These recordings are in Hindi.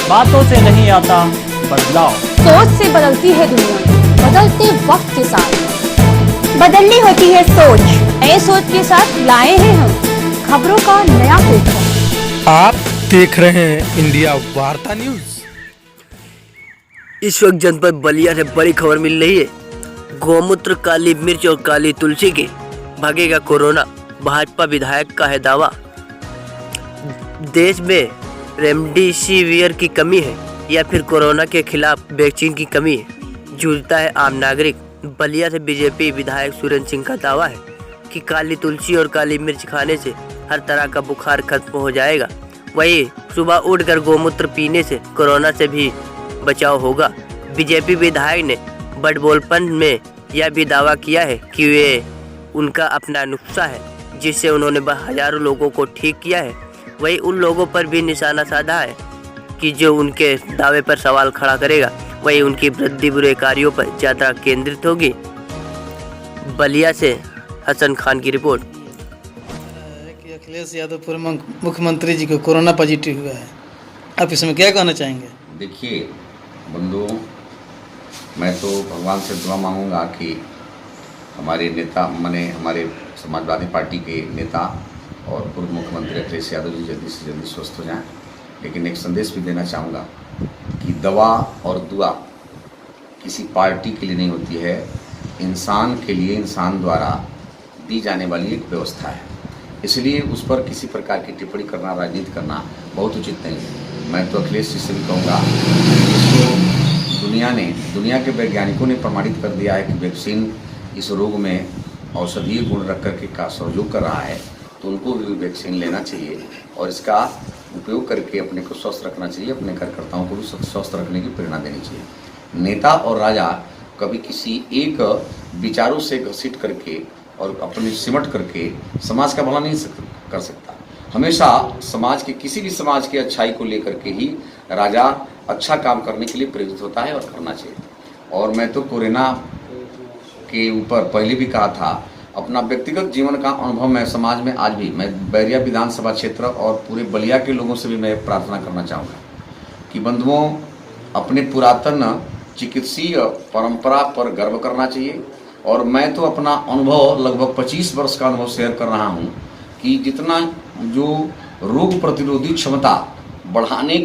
बातों से नहीं आता बदलाव। सोच से बदलती है दुनिया, बदलते वक्त के साथ बदलनी होती है सोच। नए सोच के साथ लाए हैं हम खबरों का नया पेपर। आप देख रहे हैं इंडिया वार्ता न्यूज। इस वक्त जनपद बलिया से बड़ी खबर मिल रही है। गौमूत्र, काली मिर्च और काली तुलसी के भागेगा कोरोना, भाजपा विधायक का है दावा। देश में रेमडेसिविर की कमी है या फिर कोरोना के खिलाफ वैक्सीन की कमी है, जूझता है आम नागरिक। बलिया से बीजेपी विधायक सुरेंद्र सिंह का दावा है कि काली तुलसी और काली मिर्च खाने से हर तरह का बुखार खत्म हो जाएगा। वहीं सुबह उठकर गौमूत्र पीने से कोरोना से भी बचाव होगा। बीजेपी विधायक ने बड़बोलपन में यह भी दावा किया है कि वे उनका अपना नुस्खा है जिससे उन्होंने हजारों लोगों को ठीक किया है। वहीं उन लोगों पर भी निशाना साधा है कि जो उनके दावे पर सवाल खड़ा करेगा। वहीं उनकी वृद्धि बुरे कार्यों पर ज़्यादा केंद्रित होगी। बलिया से हसन खान की रिपोर्ट। कि अखिलेश यादव पूर्व मुख्यमंत्री जी को कोरोना पॉजिटिव हुआ है, आप इसमें क्या कहना चाहेंगे? देखिए बंधुओं, मैं तो भगवान से दुआ मांगूंगा कि हमारे नेता हमारे समाजवादी पार्टी के नेता और पूर्व मुख्यमंत्री अखिलेश यादव जी जल्दी से जल्दी स्वस्थ हो जाएं। लेकिन एक संदेश भी देना चाहूँगा कि दवा और दुआ किसी पार्टी के लिए नहीं होती है, इंसान के लिए इंसान द्वारा दी जाने वाली एक व्यवस्था है। इसलिए उस पर किसी प्रकार की टिप्पणी करना, राजनीति करना बहुत उचित नहीं है। मैं तो अखिलेश जी से भी कहूँगा, इसको दुनिया के वैज्ञानिकों ने प्रमाणित कर दिया है कि वैक्सीन इस रोग में औषधीय गुण रख करके का सहयोग कर रहा है, तो उनको भी वैक्सीन लेना चाहिए और इसका उपयोग करके अपने को स्वस्थ रखना चाहिए, अपने कार्यकर्ताओं को भी स्वस्थ रखने की प्रेरणा देनी चाहिए। नेता और राजा कभी किसी एक विचारों से घसीट करके और अपने सिमट करके समाज का भला नहीं कर सकता। हमेशा समाज के किसी भी समाज की अच्छाई को लेकर के ही राजा अच्छा काम करने के लिए प्रेरित होता है और करना चाहिए। और मैं तो कोरोना के ऊपर पहले भी कहा था, अपना व्यक्तिगत जीवन का अनुभव मैं समाज में आज भी मैं बैरिया विधानसभा क्षेत्र और पूरे बलिया के लोगों से भी मैं प्रार्थना करना चाहूँगा कि बंधुओं, अपने पुरातन चिकित्सीय परंपरा पर गर्व करना चाहिए। और मैं तो अपना अनुभव लगभग 25 वर्ष का अनुभव शेयर कर रहा हूँ कि जितना जो रोग प्रतिरोधी क्षमता बढ़ाने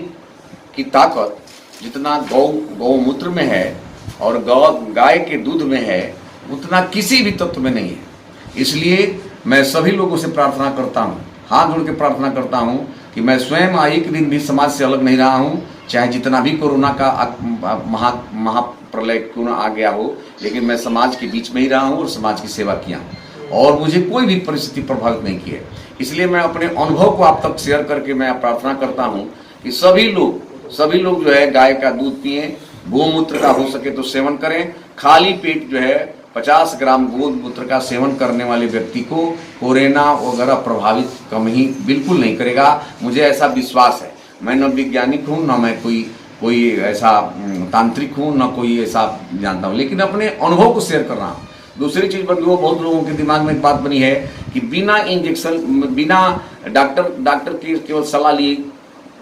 की ताकत जितना गौमूत्र में है और गाय के दूध में है, उतना किसी भी तत्व में नहीं है। इसलिए मैं सभी लोगों से प्रार्थना करता हूँ, हाथ जोड़ के प्रार्थना करता हूँ कि मैं स्वयं एक दिन भी समाज से अलग नहीं रहा हूँ, चाहे जितना भी कोरोना का महाप्रलय क्यों न आ गया हो, लेकिन मैं समाज के बीच में ही रहा हूँ और समाज की सेवा किया हूँ और मुझे कोई भी परिस्थिति प्रभावित नहीं की है। इसलिए मैं अपने अनुभव को आप तक शेयर करके मैं प्रार्थना करता हूँ कि सभी लोग जो है गाय का दूध पिएं, गोमूत्र का हो सके तो सेवन करें। खाली पेट जो है 50 ग्राम गोमूत्र का सेवन करने वाले व्यक्ति को कोरोना वगैरह प्रभावित कम ही बिल्कुल नहीं करेगा, मुझे ऐसा विश्वास है। मैं न वैज्ञानिक हूँ, न मैं कोई ऐसा तांत्रिक हूँ, न कोई ऐसा जानता हूँ, लेकिन अपने अनुभव को शेयर कर रहा हूँ। दूसरी चीज़ बंधुओं, बहुत लोगों के दिमाग में एक बात बनी है कि बिना इंजेक्शन, बिना डॉक्टर की केवल सलाह लिए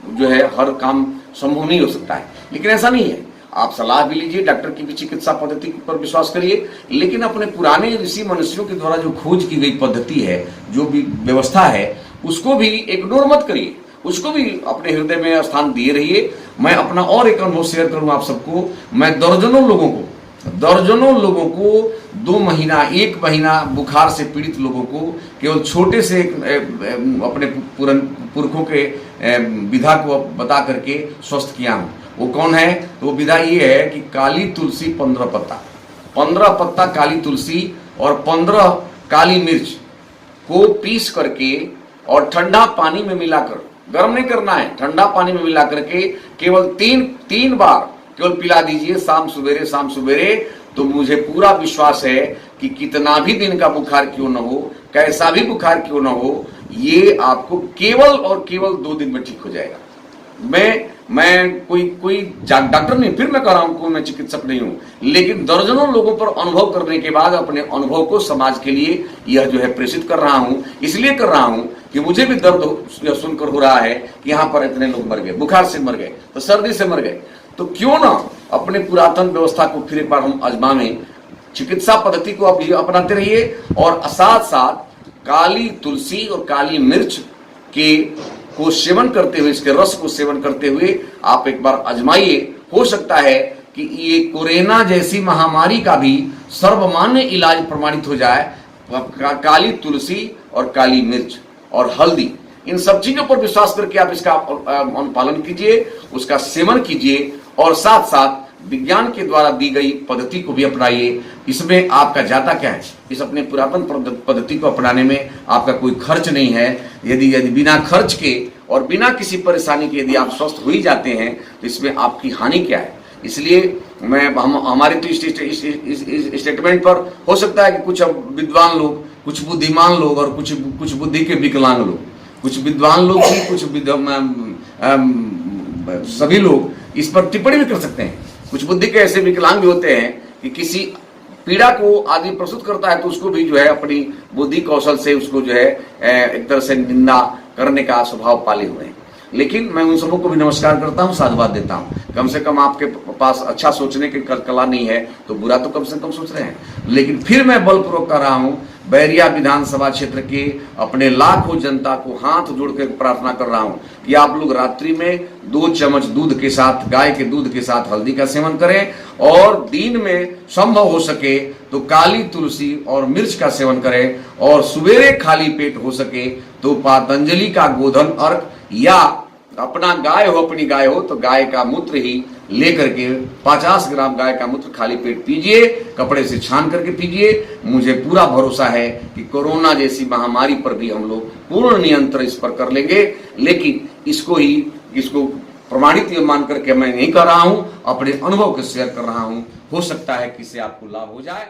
जो है हर काम संभव नहीं हो सकता है, लेकिन ऐसा नहीं है। आप सलाह भी लीजिए, डॉक्टर की भी चिकित्सा पद्धति पर विश्वास करिए, लेकिन अपने पुराने ऋषि मनुष्यों के द्वारा जो खोज की गई पद्धति है, जो भी व्यवस्था है, उसको भी इग्नोर मत करिए, उसको भी अपने हृदय में स्थान दिए रहिए। मैं अपना और एक अनुभव शेयर करूँ आप सबको। मैं दर्जनों लोगों को 2 महीना 1 महीना बुखार से पीड़ित लोगों को केवल छोटे से अपने पुरखों के विधा को बता करके स्वस्थ किया हूँ। वो कौन है? तो वो विधा ये है कि काली तुलसी 15 पत्ता काली तुलसी और 15 काली मिर्च को पीस करके और ठंडा पानी में मिलाकर, गर्म नहीं करना है, ठंडा पानी में मिला करके केवल तीन बार केवल पिला दीजिए, शाम सवेरे। तो मुझे पूरा विश्वास है कि कितना भी दिन का बुखार क्यों न हो, कैसा भी बुखार क्यों न हो, ये आपको केवल और केवल 2 दिन में ठीक हो जाएगा। मैं कोई डॉक्टर नहीं, फिर मैं कह रहा हूं मैं चिकित्सक नहीं हूं, लेकिन दर्जनों लोगों पर अनुभव करने के बाद अपने अनुभव को समाज के लिए यह जो है प्रेषित कर रहा हूं। इसलिए कर रहा हूं कि मुझे भी दर्द सुनकर हो रहा है कि यहाँ पर इतने लोग मर गए, बुखार से मर गए, तो सर्दी से मर गए, तो क्यों ना अपने पुरातन व्यवस्था को फिर एक बार हम आजमाएं, चिकित्सा पद्धति को आप अपनाते रहिए और साथ साथ काली तुलसी और काली मिर्च के को सेवन करते हुए, इसके रस को सेवन करते हुए आप एक बार आजमाइए। हो सकता है कि ये कोरोना जैसी महामारी का भी सर्वमान्य इलाज प्रमाणित हो जाए। काली तुलसी और काली मिर्च और हल्दी, इन सब चीजों पर विश्वास करके आप इसका अनुपालन कीजिए, उसका सेवन कीजिए और साथ साथ विज्ञान के द्वारा दी गई पद्धति को भी अपनाइए। इसमें आपका जाता क्या है, इस अपने पुरातन पद्धति को अपनाने में आपका कोई खर्च नहीं है। यदि बिना खर्च के और बिना किसी परेशानी के यदि आप स्वस्थ हो ही जाते हैं तो इसमें आपकी हानि क्या है। इसलिए हमारे तो इस स्टेटमेंट पर हो सकता है कि कुछ विद्वान लोग, कुछ बुद्धिमान लोग और कुछ बुद्धि के विकलांग लोग, कुछ विद्वान लोग भी, कुछ सभी लोग इस पर टिप्पणी भी कर सकते हैं। कुछ बुद्धि के ऐसे विकलांग भी होते हैं कि किसी पीड़ा को आदमी प्रस्तुत करता है तो उसको भी जो है अपनी बुद्धि कौशल से उसको जो है एक तरह से निंदा करने का स्वभाव पाले हुए हैं। लेकिन मैं उन सबों को भी नमस्कार करता हूं, साधुवाद देता हूं। कम से कम आपके पास अच्छा सोचने की कला नहीं है तो बुरा तो कम से कम सोच रहे हैं। लेकिन फिर मैं बलपूर्वक कर रहा हूं, बैरिया विधानसभा क्षेत्र के अपने लाखों जनता को हाथ जोड़ कर प्रार्थना कर रहा हूं कि आप लोग रात्रि में 2 चम्मच दूध के साथ, गाय के दूध के साथ हल्दी का सेवन करें और दिन में संभव हो सके तो काली तुलसी और मिर्च का सेवन करें और सवेरे खाली पेट हो सके तो पतंजलि का गोधन अर्क या अपना गाय हो, अपनी गाय हो तो गाय का मूत्र ही लेकर के 50 ग्राम गाय का मूत्र खाली पेट पीजिए, कपड़े से छान करके पीजिए। मुझे पूरा भरोसा है कि कोरोना जैसी महामारी पर भी हम लोग पूर्ण नियंत्रण इस पर कर लेंगे। लेकिन इसको प्रमाणित मान करके मैं नहीं कर रहा हूं, अपने अनुभव को शेयर कर रहा हूं। हो सकता है कि इससे आपको लाभ हो जाए।